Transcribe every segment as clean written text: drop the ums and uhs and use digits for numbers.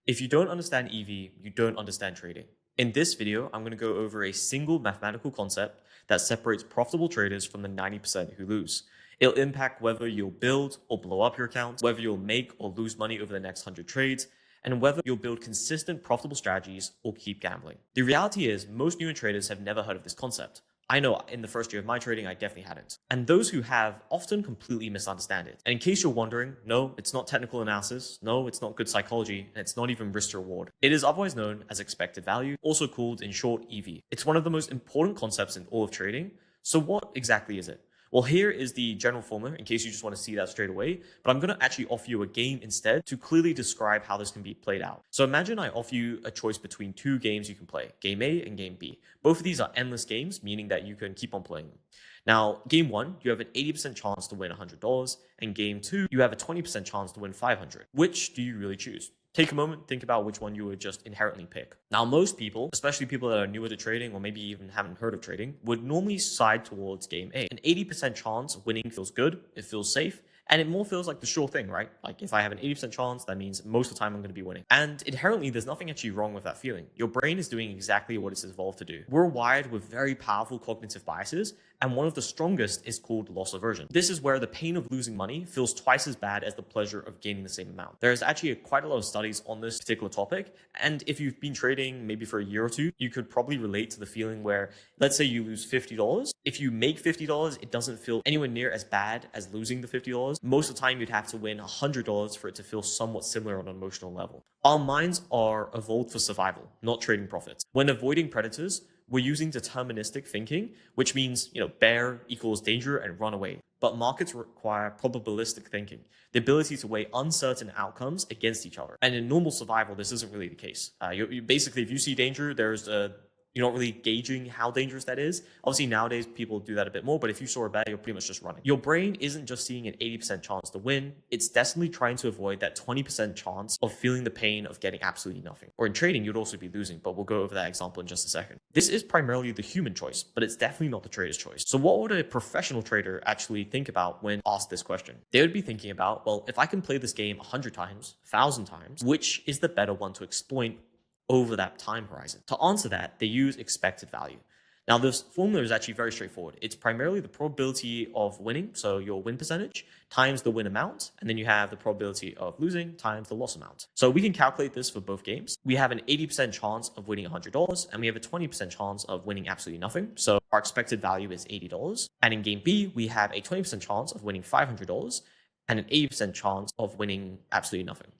If you don't understand EV, you don't understand trading. In this video, I'm going to go over a single mathematical concept that separates profitable traders from the 90% who lose. It'll impact whether you'll build or blow up your account, whether you'll make or lose money over the next 100 trades, and whether you'll build consistent profitable strategies or keep gambling. The reality is most newer traders have never heard of this concept. I know in the first year of my trading, I definitely hadn't. And those who have often completely misunderstand it. And in case you're wondering, no, it's not technical analysis. No, it's not good psychology. And it's not even risk to reward. It is otherwise known as expected value, also called in short EV. It's one of the most important concepts in all of trading. So what exactly is it? Well, here is the general formula in case you just want to see that straight away, but I'm going to actually offer you a game instead to clearly describe how this can be played out. So imagine I offer you a choice between two games you can play, game A and game B. Both of these are endless games, meaning that you can keep on playing them. Now, game one, you have an 80% chance to win $100, and game two, you have a 20% chance to win $500. Which do you really choose? Take a moment, think about which one you would just inherently pick. Now, most people, especially people that are newer to trading or maybe even haven't heard of trading, would normally side towards game A. An 80% chance of winning feels good, it feels safe, and it more feels like the sure thing, right? Like if I have an 80% chance, that means most of the time I'm going to be winning. And inherently, there's nothing actually wrong with that feeling. Your brain is doing exactly what it's evolved to do. We're wired with very powerful cognitive biases, and one of the strongest is called loss aversion. This is where the pain of losing money feels twice as bad as the pleasure of gaining the same amount. There's actually quite a lot of studies on this particular topic, and if you've been trading maybe for a year or two, you could probably relate to the feeling where, let's say you lose $50. If you make $50, it doesn't feel anywhere near as bad as losing the $50. Most of the time, you'd have to win $100 for it to feel somewhat similar on an emotional level. Our minds are evolved for survival, not trading profits. When avoiding predators, we're using deterministic thinking, which means, bear equals danger and run away. But markets require probabilistic thinking, the ability to weigh uncertain outcomes against each other. And in normal survival, this isn't really the case. Basically, if you see danger, you're not really gauging how dangerous that is. Obviously, nowadays, people do that a bit more, but if you saw a bet, you're pretty much just running. Your brain isn't just seeing an 80% chance to win. It's desperately trying to avoid that 20% chance of feeling the pain of getting absolutely nothing. Or in trading, you'd also be losing, but we'll go over that example in just a second. This is primarily the human choice, but it's definitely not the trader's choice. So what would a professional trader actually think about when asked this question? They would be thinking about, well, if I can play this game 100 times, 1,000 times, which is the better one to exploit over that time horizon? To answer that, they use expected value. Now, this formula is actually very straightforward. It's primarily the probability of winning, so your win percentage, times the win amount, and then you have the probability of losing times the loss amount. So we can calculate this for both games. We have an 80% chance of winning $100, and we have a 20% chance of winning absolutely nothing. So our expected value is $80. And in game B, we have a 20% chance of winning $500 and an 80% chance of winning absolutely nothing.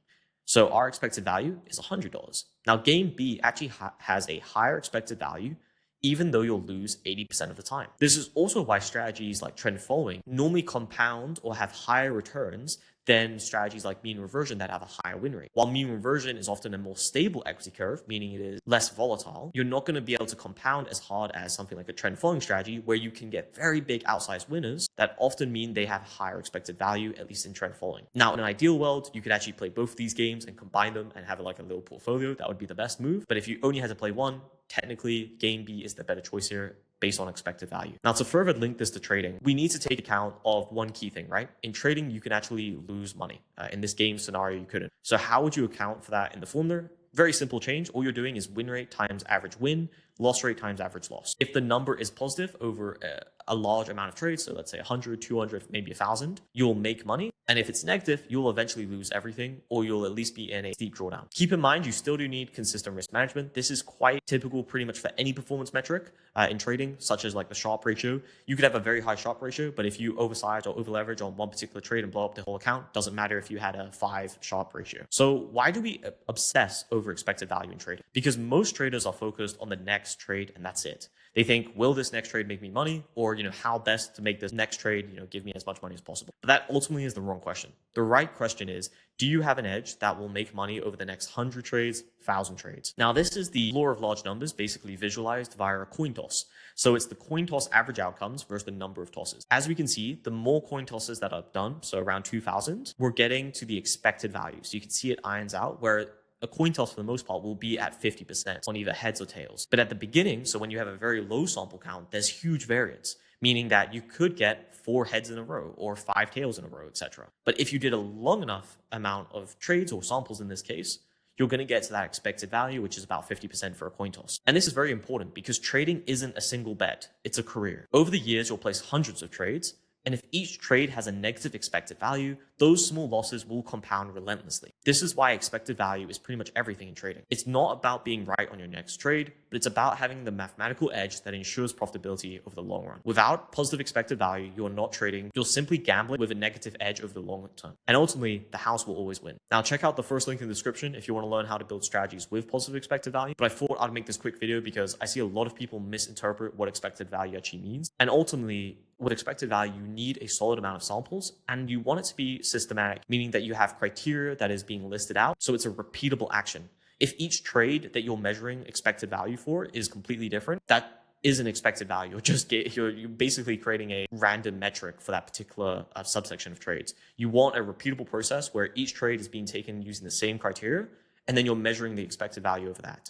So our expected value is $100. Now, game B actually has a higher expected value, even though you'll lose 80% of the time. This is also why strategies like trend following normally compound or have higher returns than strategies like mean reversion that have a higher win rate. While mean reversion is often a more stable equity curve, meaning it is less volatile, you're not going to be able to compound as hard as something like a trend following strategy where you can get very big outsized winners that often mean they have higher expected value, at least in trend following. Now, in an ideal world, you could actually play both of these games and combine them and have like a little portfolio. That would be the best move. But if you only had to play one, technically game B is the better choice here based on expected value. Now, to further link this to trading, we need to take account of one key thing, right? In trading, you can actually lose money. In this game scenario, you couldn't. So how would you account for that in the formula? Very simple change. All you're doing is win rate times average win, loss rate times average loss. If the number is positive over a large amount of trades, so let's say 100, 200, maybe 1,000, you'll make money. And if it's negative, you'll eventually lose everything, or you'll at least be in a steep drawdown. Keep in mind, you still do need consistent risk management. This is quite typical pretty much for any performance metric in trading, such as like the Sharpe ratio. You could have a very high Sharpe ratio, but if you oversize or over leverage on one particular trade and blow up the whole account, doesn't matter if you had a 5 Sharpe ratio. So why do we obsess over expected value in trading? Because most traders are focused on the next trade and that's it. They think, will this next trade make me money? Or, how best to make this next trade, give me as much money as possible. But that ultimately is the wrong question. The right question is, do you have an edge that will make money over the next 100 trades, 1,000 trades? Now, this is the law of large numbers basically visualized via a coin toss. So it's the coin toss average outcomes versus the number of tosses. As we can see, the more coin tosses that are done, so around 2,000, we're getting to the expected value. So you can see it irons out where a coin toss for the most part will be at 50% on either heads or tails. But at the beginning, so when you have a very low sample count, there's huge variance, meaning that you could get 4 heads in a row or 5 tails in a row, etc. But if you did a long enough amount of trades or samples in this case, you're going to get to that expected value, which is about 50% for a coin toss. And this is very important because trading isn't a single bet, it's a career. Over the years, you'll place hundreds of trades, and if each trade has a negative expected value, those small losses will compound relentlessly. This is why expected value is pretty much everything in trading. It's not about being right on your next trade, but it's about having the mathematical edge that ensures profitability over the long run. Without positive expected value, you're not trading, you're simply gambling with a negative edge over the long term. And ultimately, the house will always win. Now, check out the first link in the description if you want to learn how to build strategies with positive expected value. But I thought I'd make this quick video because I see a lot of people misinterpret what expected value actually means. And ultimately, with expected value, you need a solid amount of samples and you want it to be systematic, meaning that you have criteria that is being listed out. So it's a repeatable action. If each trade that you're measuring expected value for is completely different, that isn't expected value. You're basically creating a random metric for that particular subsection of trades. You want a repeatable process where each trade is being taken using the same criteria, and then you're measuring the expected value over that.